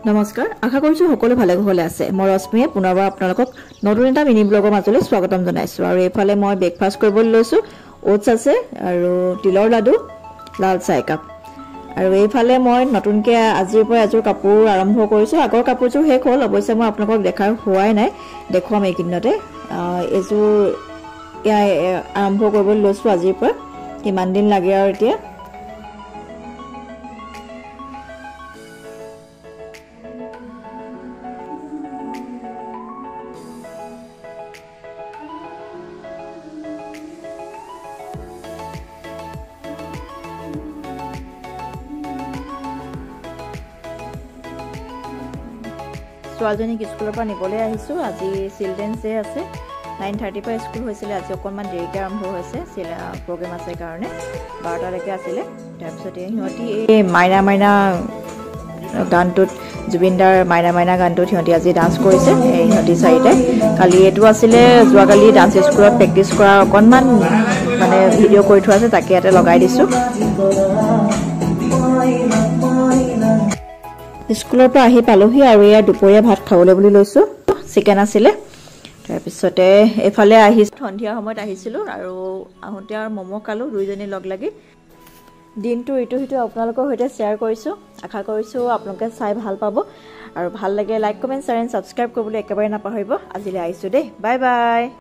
নমস্কাৰ আশা কৰিছো সকলো ভালে ভালে আছে মই ৰশ্মিয়ে পুনৰবাৰ আপোনালোকক নতুন এটা মিনি ব্লগৰ মাজলৈ স্বাগতম জনাইছো আৰু এইফালে মই ব্ৰেকফাষ্ট কৰিবলৈ লৈছো ওটছ আছে আৰু তিলৰ লাডু লাল চাহ কাপ আৰু এইফালে মই নতুনকৈ আজিৰ পৰা এযোৰ কাপোৰ আৰম্ভ কৰিছো আগৰ কাপোৰযোৰ শেষ হ'ল অৱশ্যে মই আপোনালোকক দেখাৰ হোৱাই নাই দেখুৱাম এইকিদিনতে এযোৰ আৰম্ভ কৰিবলৈ লৈছো আজিৰ পৰা কিমান দিন লাগে আৰু এতিয়া ছোৱালীজনীক স্কুলৰ পৰা নিবলৈ আহিছো আজি চিলড্ৰেনছ ডে আছে 9:30 পৰা স্কুল হৈছিল আজি অকণমান দেৰিকৈ আৰম্ভ হৈছে প্ৰগ্ৰেম আছে কাৰণে 12টালৈকে আছিলে তাৰপিছত সিহঁতি এই মাইনা মাইনা গানটোত জুবিনদাৰ মাইনা মাইনা গানটোত সিহঁতি আজি ডান্স কৰিছে সিহঁতি চাৰিটাই কালি এইটো আছিলে যোৱাকালি ডান্স স্কুলত প্ৰেক্টিছ কৰা অকণমান মানে ভিডিঅ' কৰি থোৱা আছে তাকে ইয়াতে লগাই দিছোঁ স্কুলৰ পৰা আহি পালোহি আৰু এয়া দুপৰীয়া ভাত খাবলৈ বুলি লৈছো চিকেন আছিলে তাৰপিছতে এফালে আহিছো সন্ধিয়া সময়ত আহিছিলো আৰু আহোঁতে আৰু মমো খালো দুইজনী লগ লাগি দিনটো ইটো সিটো আপোনালোকৰ সৈতে শ্বেয়াৰ কৰিছো আশা কৰিছো আপোনালোকে চাই ভাল পাব আৰু ভাল লাগে like comment share and subscribe কৰিবলৈ একেবাৰে নাপাহৰিব আজিলৈ আহিছো দেই বাই বাই